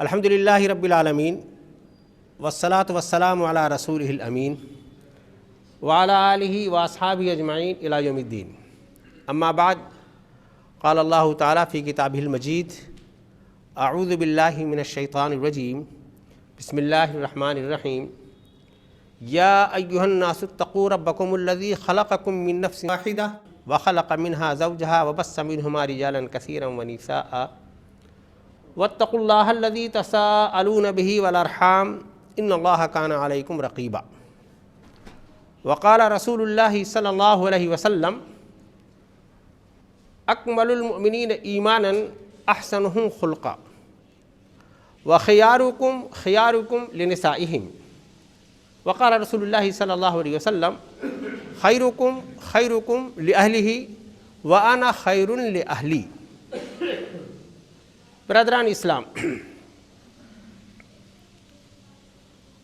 الحمدللہ رب العالمین والصلاة والسلام علی رسولہ الامین وعلی آلہ واصحابہ اجمعین الی یوم الدین. اما بعد، قال اللہ تعالیٰ فی کتابہ المجید: اعوذ باللہ من الشیطان الرجیم، بسم اللہ الرحمن الرحیم. یا ایہا الناس اتقوا ربکم الذی خلقکم من نفس واحدہ وخلق منہا زوجہا وبث منہما رجالا کثیرا ونساء واتقوا اللہ الذی تساءلون بہ والارحام ان اللہ کان علیکم رقیبا. وقال رسول اللہ صلی اللہ علیہ وسلم: اکمل المؤمنین ایمانا احسنہم خلقا وخیارکم خیارکم لنسائہم. وقال رسول اللہ صلی اللہ علیہ وسلم: خیرکم خیرکم لأہلہ وانا خیر لأہلی. برادران اسلام،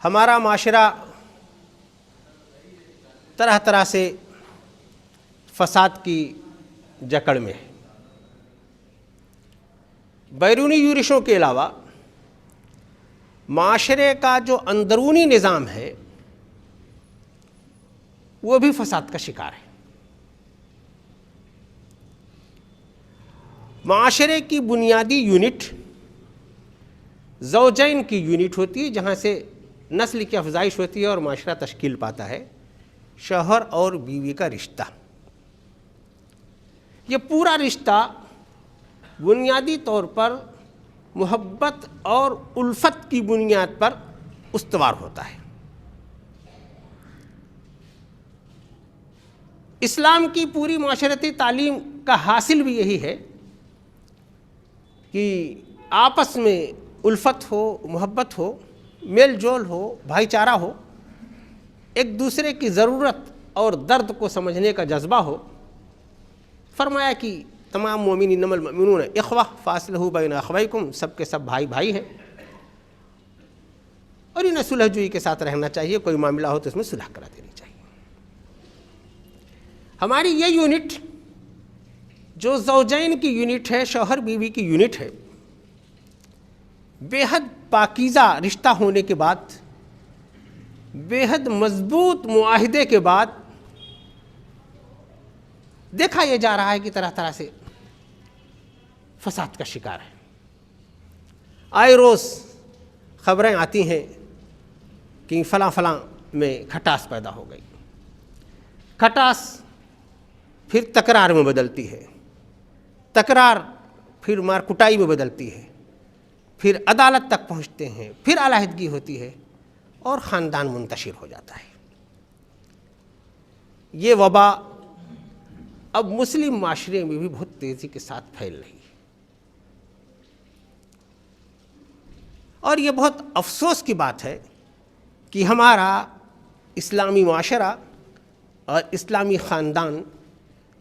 ہمارا معاشرہ طرح طرح سے فساد کی جکڑ میں ہے. بیرونی یورشوں کے علاوہ معاشرے کا جو اندرونی نظام ہے وہ بھی فساد کا شکار ہے. معاشرے کی بنیادی یونٹ زوجین کی یونٹ ہوتی ہے، جہاں سے نسل کی افزائش ہوتی ہے اور معاشرہ تشکیل پاتا ہے. شوہر اور بیوی کا رشتہ، یہ پورا رشتہ بنیادی طور پر محبت اور الفت کی بنیاد پر استوار ہوتا ہے. اسلام کی پوری معاشرتی تعلیم کا حاصل بھی یہی ہے کہ آپس میں الفت ہو، محبت ہو، میل جول ہو، بھائی چارہ ہو، ایک دوسرے کی ضرورت اور درد کو سمجھنے کا جذبہ ہو. فرمایا کہ تمام مومنین انما المؤمنون اخوہ فاصلحوا بین اخویکم، سب کے سب بھائی بھائی ہیں اور انہیں صلح جوئی کے ساتھ رہنا چاہیے. کوئی معاملہ ہو تو اس میں صلح کرا دینی چاہیے. ہماری یہ یونٹ جو زوجین کی یونٹ ہے، شوہر بیوی کی یونٹ ہے، بے حد پاکیزہ رشتہ ہونے کے بعد، بے حد مضبوط معاہدے کے بعد دیکھا یہ جا رہا ہے کہ طرح طرح سے فساد کا شکار ہے. آئے روز خبریں آتی ہیں کہ فلاں فلاں میں کھٹاس پیدا ہو گئی. کھٹاس پھر تکرار میں بدلتی ہے، تکرار پھر مار کٹائی میں بدلتی ہے، پھر عدالت تک پہنچتے ہیں، پھر علیحدگی ہوتی ہے اور خاندان منتشر ہو جاتا ہے. یہ وبا اب مسلم معاشرے میں بھی بہت تیزی کے ساتھ پھیل رہی ہے اور یہ بہت افسوس کی بات ہے کہ ہمارا اسلامی معاشرہ اور اسلامی خاندان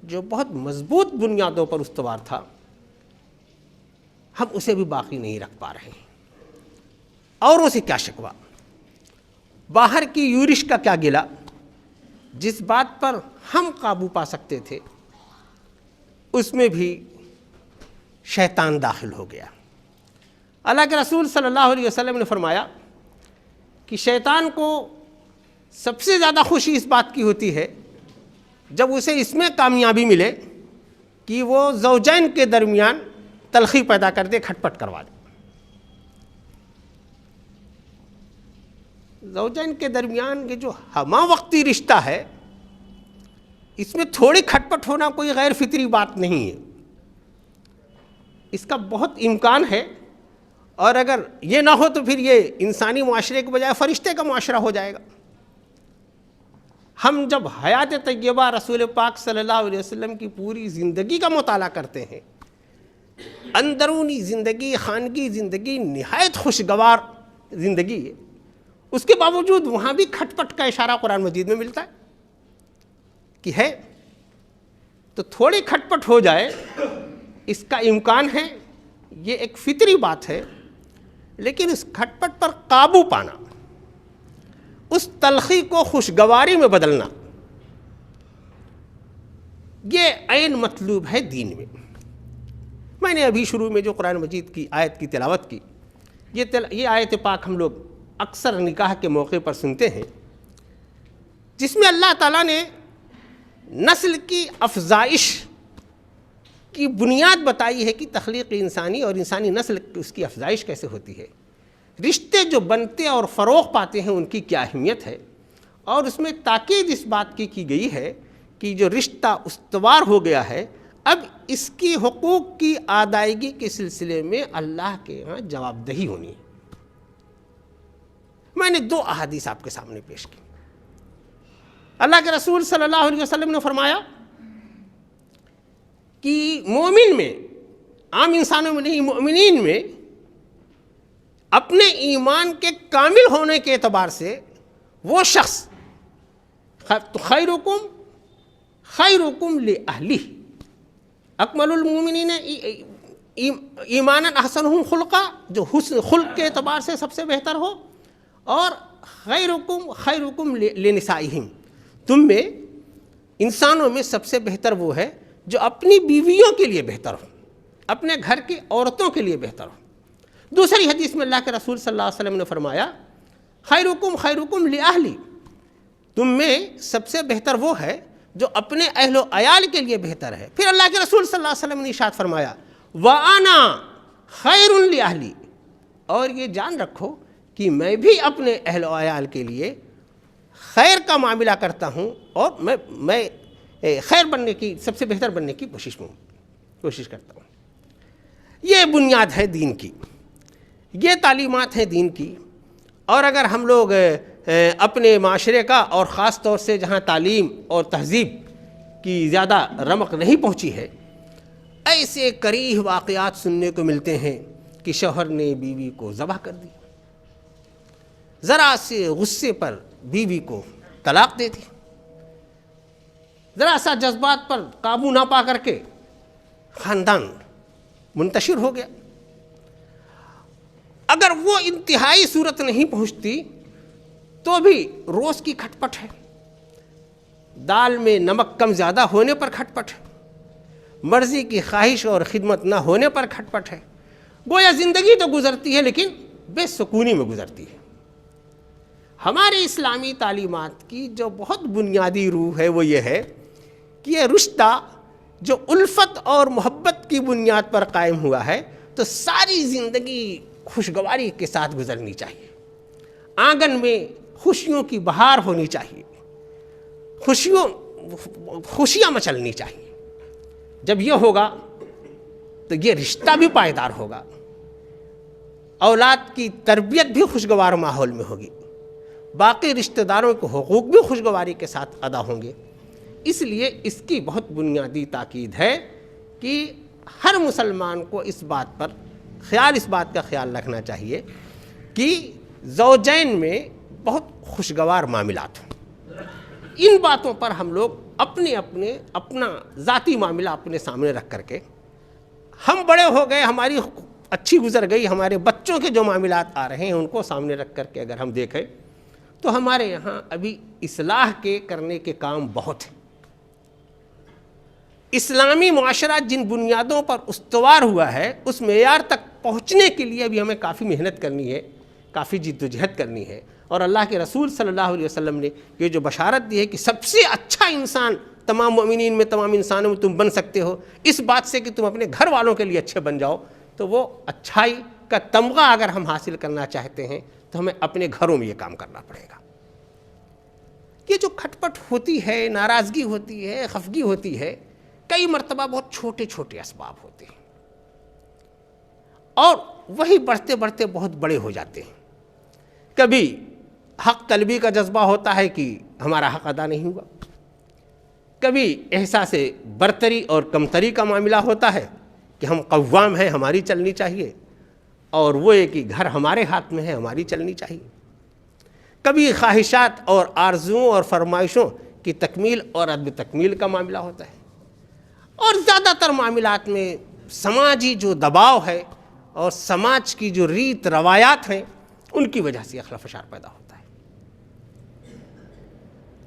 جو بہت مضبوط بنیادوں پر استوار تھا، ہم اسے بھی باقی نہیں رکھ پا رہے ہیں. اوروں سے کیا شکوہ، باہر کی یورش کا کیا گلہ. جس بات پر ہم قابو پا سکتے تھے اس میں بھی شیطان داخل ہو گیا. اللہ کے رسول صلی اللہ علیہ وسلم نے فرمایا کہ شیطان کو سب سے زیادہ خوشی اس بات کی ہوتی ہے جب اسے اس میں کامیابی ملے کہ وہ زوجین کے درمیان تلخی پیدا کر دے، کھٹپٹ کروا دے. زوجین کے درمیان یہ جو ہمہ وقتی رشتہ ہے، اس میں تھوڑی کھٹپٹ ہونا کوئی غیر فطری بات نہیں ہے. اس کا بہت امکان ہے، اور اگر یہ نہ ہو تو پھر یہ انسانی معاشرے کے بجائے فرشتے کا معاشرہ ہو جائے گا. ہم جب حیات طیبہ رسول پاک صلی اللہ علیہ وسلم کی پوری زندگی کا مطالعہ کرتے ہیں، اندرونی زندگی، خانگی زندگی نہایت خوشگوار زندگی ہے، اس کے باوجود وہاں بھی کھٹ پٹ کا اشارہ قرآن مجید میں ملتا ہے کہ ہے تو تھوڑی کھٹ پٹ ہو جائے، اس کا امکان ہے. یہ ایک فطری بات ہے، لیکن اس کھٹ پٹ پر قابو پانا، اس تلخی کو خوشگواری میں بدلنا، یہ عین مطلوب ہے دین میں. میں نے ابھی شروع میں جو قرآن مجید کی آیت کی تلاوت کی، یہ آیت پاک ہم لوگ اکثر نکاح کے موقع پر سنتے ہیں، جس میں اللہ تعالیٰ نے نسل کی افزائش کی بنیاد بتائی ہے کہ تخلیق انسانی اور انسانی نسل اس کی افزائش کیسے ہوتی ہے، رشتے جو بنتے اور فروغ پاتے ہیں ان کی کیا اہمیت ہے، اور اس میں تاکید اس بات کی گئی ہے کہ جو رشتہ استوار ہو گیا ہے اب اس کی حقوق کی ادائیگی کے سلسلے میں اللہ کے ہاں جواب دہی ہونی ہے۔ میں نے 2 احادیث آپ کے سامنے پیش کی۔ اللہ کے رسول صلی اللہ علیہ وسلم نے فرمایا کہ مومن میں، عام انسانوں میں نہیں، مومنین میں اپنے ایمان کے کامل ہونے کے اعتبار سے وہ شخص خیرکم خیرکم لأہلہ، اکمل المومنین ایمانا احسنہم خلقا، جو حسن خلق کے اعتبار سے سب سے بہتر ہو، اور خیرکم خیرکم لنسائہم، تم میں انسانوں میں سب سے بہتر وہ ہے جو اپنی بیویوں کے لیے بہتر ہو، اپنے گھر کی عورتوں کے لیے بہتر ہو۔ دوسری حدیث میں اللہ کے رسول صلی اللہ علیہ وسلم نے فرمایا خیرکم خیرکم لأہلی، تم میں سب سے بہتر وہ ہے جو اپنے اہل و عیال کے لیے بہتر ہے۔ پھر اللہ کے رسول صلی اللہ علیہ وسلم نے ارشاد فرمایا وَأَنَا خَيْرٌ لِأَهْلِي، اور یہ جان رکھو کہ میں بھی اپنے اہل و عیال کے لیے خیر کا معاملہ کرتا ہوں، اور میں خیر بننے کی، سب سے بہتر بننے کی کوشش کرتا ہوں۔ یہ بنیاد ہے دین کی، یہ تعلیمات ہیں دین کی، اور اگر ہم لوگ اپنے معاشرے کا، اور خاص طور سے جہاں تعلیم اور تہذیب کی زیادہ رمق نہیں پہنچی ہے، ایسے کریہ واقعات سننے کو ملتے ہیں کہ شوہر نے بیوی کو ذبح کر دی، ذرا سے غصے پر بیوی کو طلاق دے دی، ذرا سا جذبات پر قابو نہ پا کر کے خاندان منتشر ہو گیا۔ اگر وہ انتہائی صورت نہیں پہنچتی تو بھی روز کی کھٹ پٹ ہے، دال میں نمک کم زیادہ ہونے پر کھٹ پٹ ہے، مرضی کی خواہش اور خدمت نہ ہونے پر کھٹ پٹ ہے، گویا زندگی تو گزرتی ہے لیکن بے سکونی میں گزرتی ہے۔ ہمارے اسلامی تعلیمات کی جو بہت بنیادی روح ہے وہ یہ ہے کہ یہ رشتہ جو الفت اور محبت کی بنیاد پر قائم ہوا ہے تو ساری زندگی خوشگواری کے ساتھ گزرنی چاہیے، آنگن میں خوشیوں کی بہار ہونی چاہیے، خوشیاں مچلنی چاہیے۔ جب یہ ہوگا تو یہ رشتہ بھی پائیدار ہوگا، اولاد کی تربیت بھی خوشگوار ماحول میں ہوگی، باقی رشتہ داروں کے حقوق بھی خوشگواری کے ساتھ ادا ہوں گے۔ اس لیے اس کی بہت بنیادی تاکید ہے کہ ہر مسلمان کو اس بات کا خیال رکھنا چاہیے کہ زوجین میں بہت خوشگوار معاملات ہوں۔ ان باتوں پر ہم لوگ اپنا ذاتی معاملہ اپنے سامنے رکھ کر کے، ہم بڑے ہو گئے، ہماری اچھی گزر گئی، ہمارے بچوں کے جو معاملات آ رہے ہیں ان کو سامنے رکھ کر کے اگر ہم دیکھیں تو ہمارے یہاں ابھی اصلاح کے کرنے کے کام بہت ہیں۔ اسلامی معاشرہ جن بنیادوں پر استوار ہوا ہے اس معیار تک پہنچنے کے لیے بھی ہمیں کافی محنت کرنی ہے، کافی جد و جہد کرنی ہے، اور اللہ کے رسول صلی اللہ علیہ وسلم نے یہ جو بشارت دی ہے کہ سب سے اچھا انسان تمام مومنین میں، تمام انسانوں میں تم بن سکتے ہو اس بات سے کہ تم اپنے گھر والوں کے لیے اچھے بن جاؤ، تو وہ اچھائی کا تمغہ اگر ہم حاصل کرنا چاہتے ہیں تو ہمیں اپنے گھروں میں یہ کام کرنا پڑے گا۔ یہ جو کھٹ پٹ ہوتی ہے، ناراضگی ہوتی ہے، خفگی ہوتی ہے، کئی مرتبہ بہت چھوٹے چھوٹے اسباب ہوتے ہیں اور وہی بڑھتے بڑھتے بہت بڑے ہو جاتے ہیں۔ کبھی حق طلبی کا جذبہ ہوتا ہے کہ ہمارا حق ادا نہیں ہوا، کبھی احساس برتری اور کمتری کا معاملہ ہوتا ہے کہ ہم قوام ہیں، ہماری چلنی چاہیے، اور وہ ہے کہ گھر ہمارے ہاتھ میں ہے، ہماری چلنی چاہیے۔ کبھی خواہشات اور آرزوؤں اور فرمائشوں کی تکمیل اور عدم تکمیل کا معاملہ ہوتا ہے، اور زیادہ تر معاملات میں سماجی جو دباؤ ہے اور سماج کی جو ریت روایات ہیں ان کی وجہ سے اخلاف فشار پیدا ہوتا ہے۔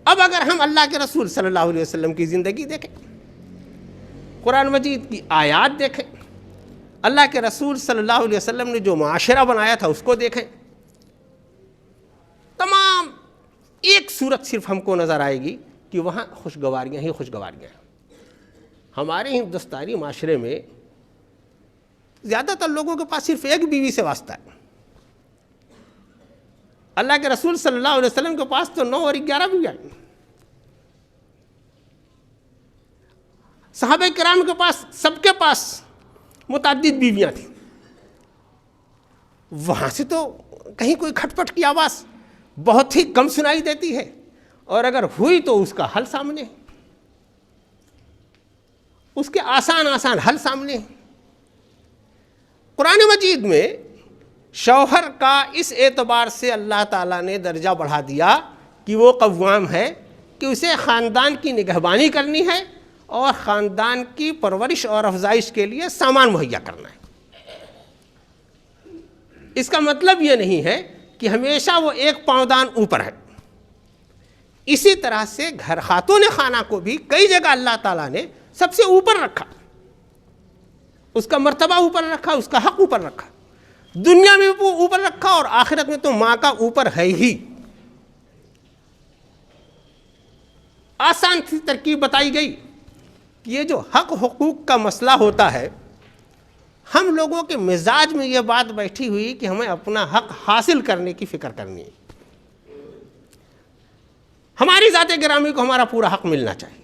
اب اگر ہم اللہ کے رسول صلی اللہ علیہ وسلم کی زندگی دیکھیں، قرآن مجید کی آیات دیکھیں، اللہ کے رسول صلی اللہ علیہ وسلم نے جو معاشرہ بنایا تھا اس کو دیکھیں، تمام ایک صورت صرف ہم کو نظر آئے گی کہ وہاں خوشگواریاں ہی خوشگواریاں ہیں۔ ہمارے ہندوستانی معاشرے میں زیادہ تر لوگوں کے پاس صرف ایک بیوی سے واسطہ ہے۔ اللہ کے رسول صلی اللہ علیہ وسلم کے پاس تو 9 اور 11 بیویاں ہیں۔ صحابہ کرام کے پاس سب کے پاس متعدد بیویاں تھیں۔ وہاں سے تو کہیں کوئی کھٹ پٹ کی آواز بہت ہی کم سنائی دیتی ہے، اور اگر ہوئی تو اس کا حل سامنے ہے، اس کے آسان حل سامنے ہے۔ قرآن مجید میں شوہر کا اس اعتبار سے اللہ تعالیٰ نے درجہ بڑھا دیا کہ وہ قوام ہے کہ اسے خاندان کی نگہبانی کرنی ہے اور خاندان کی پرورش اور افزائش کے لیے سامان مہیا کرنا ہے۔ اس کا مطلب یہ نہیں ہے کہ ہمیشہ وہ ایک پاؤدان اوپر ہے۔ اسی طرح سے گھر خاتون خانہ کو بھی کئی جگہ اللہ تعالیٰ نے سب سے اوپر رکھا، اس کا مرتبہ اوپر رکھا، اس کا حق اوپر رکھا، دنیا میں بھی اوپر رکھا، اور آخرت میں تو ماں کا اوپر ہے ہی۔ آسان سی ترکیب بتائی گئی کہ یہ جو حق حقوق کا مسئلہ ہوتا ہے، ہم لوگوں کے مزاج میں یہ بات بیٹھی ہوئی کہ ہمیں اپنا حق حاصل کرنے کی فکر کرنی ہے، ہماری ذات گرامی کو ہمارا پورا حق ملنا چاہیے۔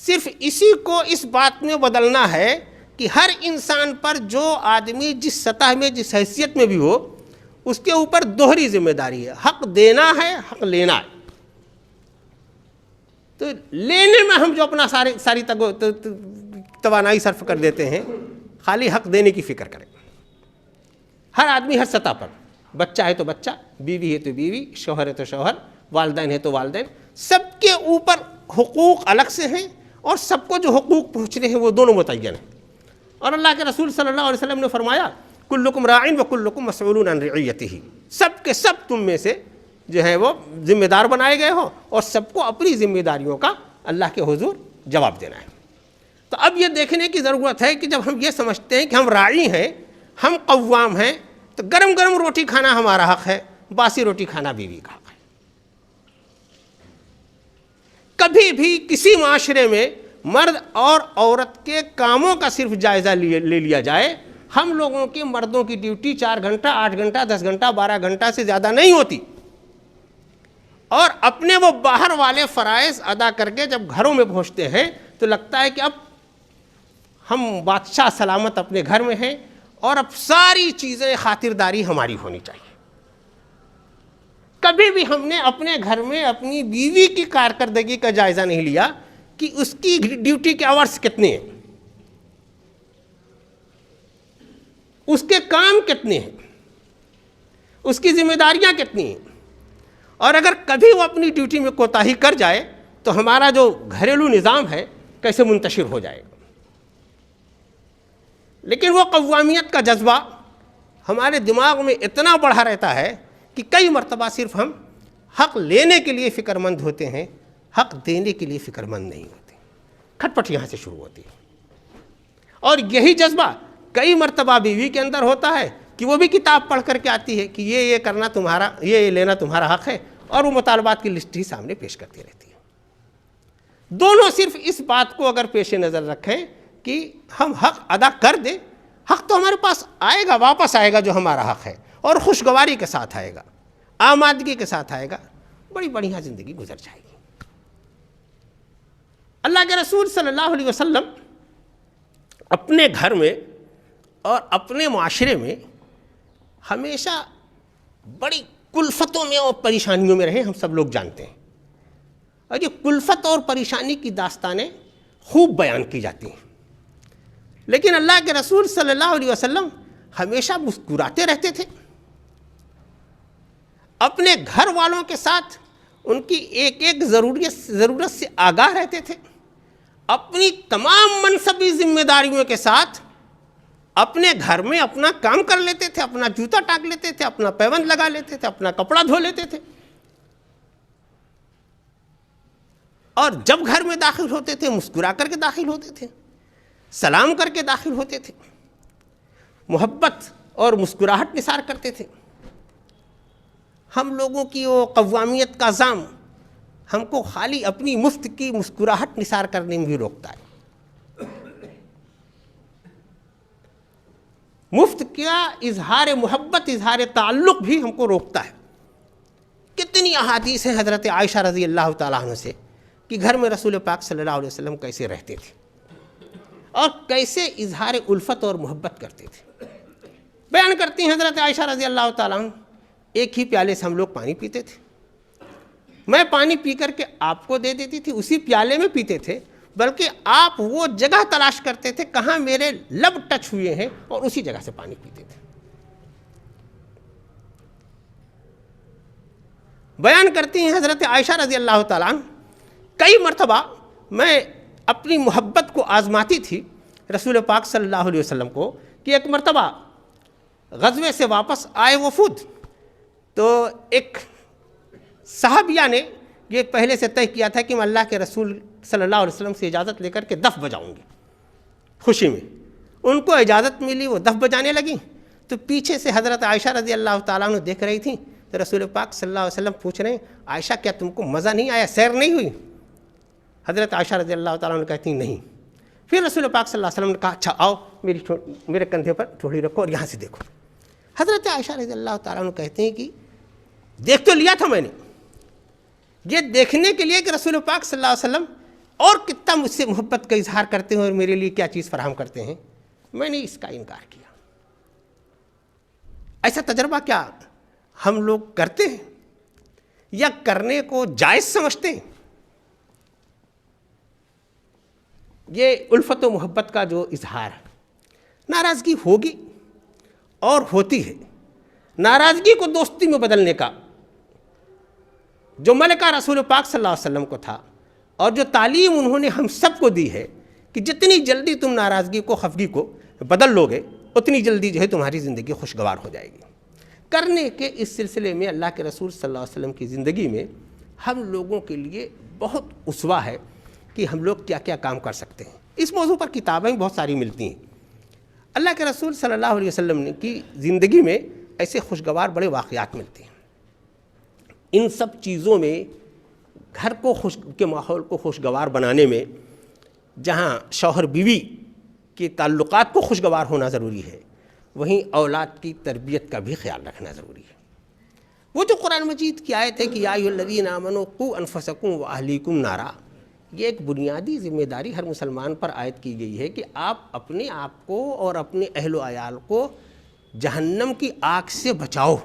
صرف اسی کو اس بات میں بدلنا ہے کہ ہر انسان پر جو آدمی جس سطح میں جس حیثیت میں بھی ہو، اس کے اوپر دوہری ذمہ داری ہے، حق دینا ہے، حق لینا ہے۔ تو لینے میں ہم جو اپنا ساری توانائی صرف کر دیتے ہیں، خالی حق دینے کی فکر کریں۔ ہر آدمی ہر سطح پر، بچہ ہے تو بچہ، بیوی ہے تو بیوی، شوہر ہے تو شوہر، والدین ہے تو والدین، سب کے اوپر حقوق الگ سے ہیں، اور سب کو جو حقوق پہنچنے ہیں وہ دونوں متعین ہیں۔ اور اللہ کے رسول صلی اللہ علیہ وسلم نے فرمایا کلکم راعٍ وکلکم مسئول عن رعیتہ، سب کے سب تم میں سے جو ہے وہ ذمہ دار بنائے گئے ہو، اور سب کو اپنی ذمہ داریوں کا اللہ کے حضور جواب دینا ہے۔ تو اب یہ دیکھنے کی ضرورت ہے کہ جب ہم یہ سمجھتے ہیں کہ ہم راعی ہیں، ہم قوام ہیں، تو گرم گرم روٹی کھانا ہمارا حق ہے، باسی روٹی کھانا بیوی کا حق ہے۔ کبھی بھی کسی معاشرے میں مرد اور عورت کے کاموں کا صرف جائزہ لے لیا جائے، ہم لوگوں کے مردوں کی ڈیوٹی 4 گھنٹہ 8 گھنٹہ 10 گھنٹہ 12 گھنٹہ سے زیادہ نہیں ہوتی، اور اپنے وہ باہر والے فرائض ادا کر کے جب گھروں میں پہنچتے ہیں تو لگتا ہے کہ اب ہم بادشاہ سلامت اپنے گھر میں ہیں، اور اب ساری چیزیں خاطرداری ہماری ہونی چاہیے۔ کبھی بھی ہم نے اپنے گھر میں اپنی بیوی کی کارکردگی کا جائزہ نہیں لیا کہ اس کی ڈیوٹی کے آورز کتنے ہیں، اس کے کام کتنے ہیں، اس کی ذمہ داریاں کتنی ہیں، اور اگر کبھی وہ اپنی ڈیوٹی میں کوتاہی کر جائے تو ہمارا جو گھریلو نظام ہے کیسے منتشر ہو جائے گا۔ لیکن وہ قوامیت کا جذبہ ہمارے دماغ میں اتنا بڑھا رہتا ہے کہ کئی مرتبہ صرف ہم حق لینے کے لیے فکر مند ہوتے ہیں، حق دینے کے لیے فکر مند نہیں ہوتے۔ کھٹ پٹ یہاں سے شروع ہوتی ہے، اور یہی جذبہ کئی مرتبہ بیوی کے اندر ہوتا ہے کہ وہ بھی کتاب پڑھ کر کے آتی ہے کہ یہ کرنا تمہارا، یہ لینا تمہارا حق ہے، اور وہ مطالبات کی لسٹ ہی سامنے پیش کرتی رہتی ہے۔ دونوں صرف اس بات کو اگر پیش نظر رکھیں کہ ہم حق ادا کر دیں، حق تو ہمارے پاس آئے گا، واپس آئے گا جو ہمارا حق ہے، اور خوشگواری کے ساتھ آئے گا، آمادگی کے ساتھ آئے گا، بڑی بڑھیا زندگی گزر جائے گی۔ اللہ کے رسول صلی اللہ علیہ وسلم اپنے گھر میں اور اپنے معاشرے میں ہمیشہ بڑی کلفتوں میں اور پریشانیوں میں رہے، ہم سب لوگ جانتے ہیں، اور یہ کلفت اور پریشانی کی داستانیں خوب بیان کی جاتی ہیں، لیکن اللہ کے رسول صلی اللہ علیہ وسلم ہمیشہ مسکراتے رہتے تھے، اپنے گھر والوں کے ساتھ ان کی ایک ایک ضرورت سے آگاہ رہتے تھے، اپنی تمام منصبی ذمہ داریوں کے ساتھ اپنے گھر میں اپنا کام کر لیتے تھے، اپنا جوتا ٹانک لیتے تھے، اپنا پیوند لگا لیتے تھے، اپنا کپڑا دھو لیتے تھے، اور جب گھر میں داخل ہوتے تھے مسکرا کر کے داخل ہوتے تھے۔ سلام کر کے داخل ہوتے تھے، محبت اور مسکراہٹ نثار کرتے تھے۔ ہم لوگوں کی وہ قوامیت کا عزم ہم کو خالی اپنی مفت کی مسکراہٹ نثار کرنے میں بھی روکتا ہے۔ مفت کیا اظہار محبت، اظہار تعلق بھی ہم کو روکتا ہے۔ کتنی احادیث ہیں حضرت عائشہ رضی اللہ تعالیٰ عنہ سے کہ گھر میں رسول پاک صلی اللہ علیہ وسلم کیسے رہتے تھے اور کیسے اظہار الفت اور محبت کرتے تھے۔ بیان کرتی ہیں حضرت عائشہ رضی اللہ تعالیٰ عنہ، ایک ہی پیالے سے ہم لوگ پانی پیتے تھے، میں پانی پی کر کے آپ کو دے دیتی تھی، اسی پیالے میں پیتے تھے، بلکہ آپ وہ جگہ تلاش کرتے تھے کہاں میرے لب ٹچ ہوئے ہیں اور اسی جگہ سے پانی پیتے تھے۔ بیان کرتی ہیں حضرت عائشہ رضی اللہ تعالیٰ عنہ، کئی مرتبہ میں اپنی محبت کو آزماتی تھی رسول پاک صلی اللہ علیہ وسلم کو، کہ ایک مرتبہ غزوے سے واپس آئے وفود، تو ایک صحابیہ نے یہ پہلے سے طے کیا تھا کہ میں اللہ کے رسول صلی اللہ علیہ وسلم سے اجازت لے کر کے دف بجاؤں گی خوشی میں۔ ان کو اجازت ملی، وہ دف بجانے لگیں، تو پیچھے سے حضرت عائشہ رضی اللہ تعالیٰ عنہ دیکھ رہی تھیں، تو رسول پاک صلی اللہ علیہ وسلم پوچھ رہے ہیں، عائشہ کیا تم کو مزہ نہیں آیا، سیر نہیں ہوئی؟ حضرت عائشہ رضی اللہ تعالیٰ عنہ کہتی نہیں۔ پھر رسول پاک صلی اللہ علیہ وسلم نے کہا اچھا آؤ میرے کندھے پر تھوڑی رکھو اور یہاں سے دیکھو۔ حضرت عائشہ رضی اللہ تعالیٰ عنہ کہتے ہیں کہ دیکھ تو لیا تھا میں نے، یہ دیکھنے کے لیے کہ رسول پاک صلی اللہ علیہ وسلم اور کتنا مجھ سے محبت کا اظہار کرتے ہیں اور میرے لیے کیا چیز فراہم کرتے ہیں، میں نے اس کا انکار کیا۔ ایسا تجربہ کیا ہم لوگ کرتے ہیں یا کرنے کو جائز سمجھتے ہیں؟ یہ الفت و محبت کا جو اظہار ہے، ناراضگی ہوگی اور ہوتی ہے، ناراضگی کو دوستی میں بدلنے کا جو ملکہ رسول پاک صلی اللہ علیہ وسلم کو تھا اور جو تعلیم انہوں نے ہم سب کو دی ہے کہ جتنی جلدی تم ناراضگی کو، خفگی کو بدل لو گے، اتنی جلدی جو ہے تمہاری زندگی خوشگوار ہو جائے گی۔ کرنے کے اس سلسلے میں اللہ کے رسول صلی اللہ علیہ وسلم کی زندگی میں ہم لوگوں کے لیے بہت اسوہ ہے کہ ہم لوگ کیا کیا کام کر سکتے ہیں۔ اس موضوع پر کتابیں بہت ساری ملتی ہیں۔ اللہ کے رسول صلی اللہ علیہ وسلم کی زندگی میں ایسے خوشگوار بڑے واقعات ملتے ہیں۔ ان سب چیزوں میں گھر کو کے ماحول کو خوشگوار بنانے میں جہاں شوہر بیوی کے تعلقات کو خوشگوار ہونا ضروری ہے، وہیں اولاد کی تربیت کا بھی خیال رکھنا ضروری ہے۔ وہ جو قرآن مجید کی آیت ہے کہ یا ایھا الذین آمنوا قوا انفسکم واہلیکم نارا، یہ ایک بنیادی ذمہ داری ہر مسلمان پر عائد کی گئی ہے کہ آپ اپنے آپ کو اور اپنے اہل و عیال کو جہنم کی آگ سے بچاؤ۔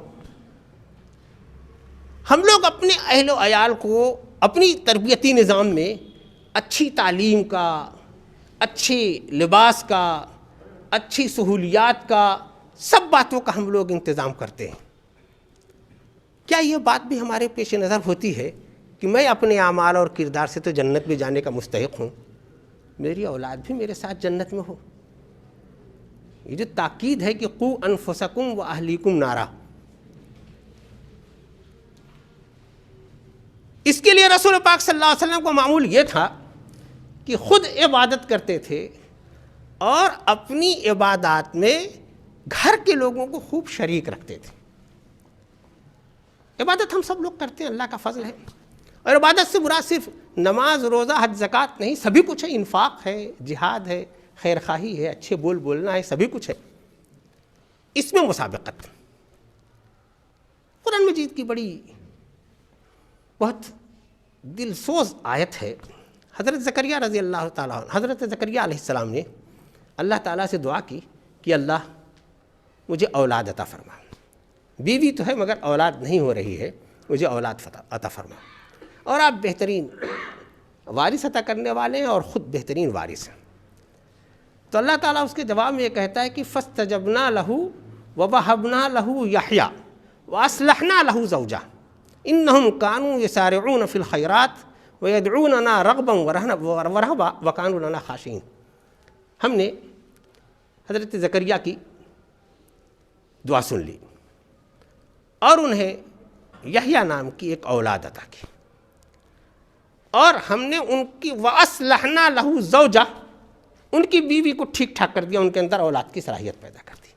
ہم لوگ اپنے اہل و عیال کو اپنی تربیتی نظام میں اچھی تعلیم کا، اچھے لباس کا، اچھی سہولیات کا، سب باتوں کا ہم لوگ انتظام کرتے ہیں۔ کیا یہ بات بھی ہمارے پیش نظر ہوتی ہے کہ میں اپنے اعمال اور کردار سے تو جنت میں جانے کا مستحق ہوں، میری اولاد بھی میرے ساتھ جنت میں ہو؟ یہ جو تاکید ہے کہ قوا انفسکم واہلیکم نارا، اس کے لیے رسول پاک صلی اللہ علیہ وسلم کو معمول یہ تھا کہ خود عبادت کرتے تھے اور اپنی عبادات میں گھر کے لوگوں کو خوب شریک رکھتے تھے۔ عبادت ہم سب لوگ کرتے ہیں، اللہ کا فضل ہے، اور عبادت سے مراد صرف نماز، روزہ، حج، زکوٰۃ نہیں، سبھی کچھ ہے، انفاق ہے، جہاد ہے، خیر خواہی ہے، اچھے بولنا ہے، سبھی کچھ ہے۔ اس میں مسابقت قرآن مجید کی بڑی بہت دل سوز آیت ہے۔ حضرت زکریہ رضی اللہ تعالیٰ عنہ، حضرت زکریہ علیہ السلام نے اللہ تعالیٰ سے دعا کی کہ اللہ مجھے اولاد عطا فرما، بیوی تو ہے مگر اولاد نہیں ہو رہی ہے، مجھے اولاد عطا فرما، اور آپ بہترین وارث عطا کرنے والے ہیں اور خود بہترین وارث ہیں۔ تو اللہ تعالیٰ اس کے جواب میں یہ کہتا ہے کہ فاستجبنا لہ ووہبنا لہ یحییٰ واصلحنا لہ زوجہ انہم کانوا یسارعون فی الخیرات ویدعوننا رغبا ورہبا وکانوا لنا خاشعین۔ ہم نے حضرت زکریہ کی دعا سن لی اور انہیں یحییٰ نام کی ایک اولاد عطا کی، اور ہم نے ان کی وَأَصْلَحْنَا لَهُ زَوْجَةً، ان کی بیوی کو ٹھیک ٹھاک کر دیا، ان کے اندر اولاد کی صلاحیت پیدا کر دی۔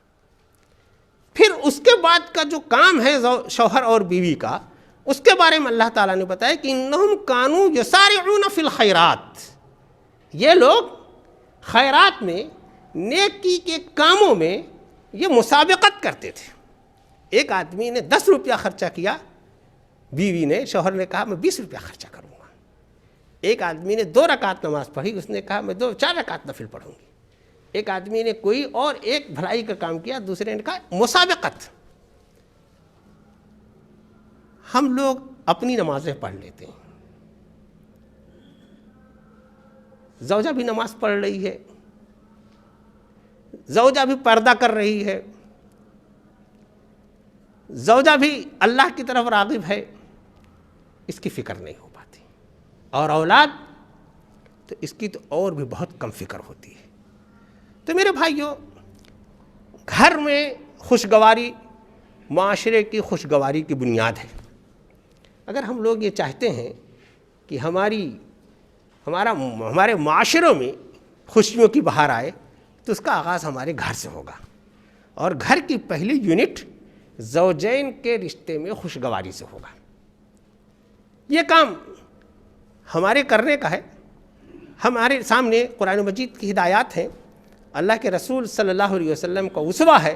پھر اس کے بعد کا جو کام ہے شوہر اور بیوی کا، اس کے بارے میں اللہ تعالیٰ نے بتایا کہ انہم کانوا یسارعون فی الخیرات، یہ لوگ خیرات میں، نیکی کے کاموں میں یہ مسابقت کرتے تھے۔ ایک آدمی نے 10 روپیہ خرچہ کیا، بیوی نے، شوہر نے کہا میں 20 روپیہ خرچہ کروں گا۔ ایک آدمی نے 2 رکعت نماز پڑھی، اس نے کہا میں 4 رکعت نفل پڑھوں گی۔ ایک آدمی نے کوئی اور ایک بھلائی کا کام کیا، دوسرے نے کہا مسابقت۔ ہم لوگ اپنی نمازیں پڑھ لیتے ہیں، زوجہ بھی نماز پڑھ رہی ہے، زوجہ بھی پردہ کر رہی ہے، زوجہ بھی اللہ کی طرف راغب ہے، اس کی فکر نہیں ہو پاتی۔ اور اولاد تو اس کی تو اور بھی بہت کم فکر ہوتی ہے۔ تو میرے بھائیوں، گھر میں خوشگواری معاشرے کی خوشگواری کی بنیاد ہے۔ اگر ہم لوگ یہ چاہتے ہیں کہ ہمارے معاشروں میں خوشیوں کی بہار آئے، تو اس کا آغاز ہمارے گھر سے ہوگا، اور گھر کی پہلی یونٹ زوجین کے رشتے میں خوشگواری سے ہوگا۔ یہ کام ہمارے کرنے کا ہے۔ ہمارے سامنے قرآن مجید کی ہدایات ہیں، اللہ کے رسول صلی اللہ علیہ وسلم کا اسوہ ہے،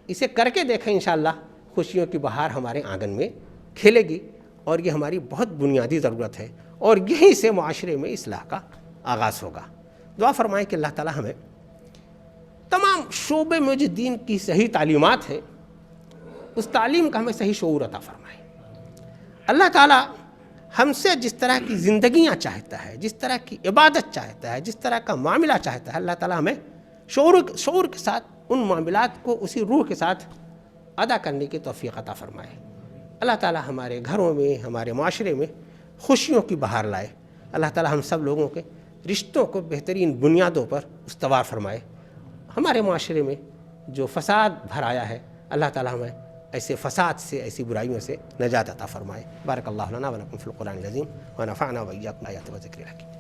اسے کر کے دیکھیں، انشاءاللہ خوشیوں کی بہار ہمارے آنگن میں کھلے گی، اور یہ ہماری بہت بنیادی ضرورت ہے، اور یہیں سے معاشرے میں اصلاح کا آغاز ہوگا۔ دعا فرمائیں کہ اللہ تعالی ہمیں تمام شعبے میں جو دین کی صحیح تعلیمات ہیں، اس تعلیم کا ہمیں صحیح شعور عطا فرمائے۔ اللہ تعالیٰ ہم سے جس طرح کی زندگیاں چاہتا ہے، جس طرح کی عبادت چاہتا ہے، جس طرح کا معاملہ چاہتا ہے، اللہ تعالیٰ ہمیں شعور کے ساتھ ان معاملات کو اسی روح کے ساتھ ادا کرنے کی توفیق عطا فرمائے۔ اللہ تعالیٰ ہمارے گھروں میں، ہمارے معاشرے میں خوشیوں کی بہار لائے۔ اللہ تعالیٰ ہم سب لوگوں کے رشتوں کو بہترین بنیادوں پر استوار فرمائے۔ ہمارے معاشرے میں جو فساد بھر آیا ہے، اللہ تعالیٰ ہمیں ایسے فساد سے، ایسی برائیوں سے نجات عطا فرمائے۔ بارک اللہ لنا و لکم فی القرآن العظیم ونفعنا و ایاکم بآیات و ذکر الحکیم۔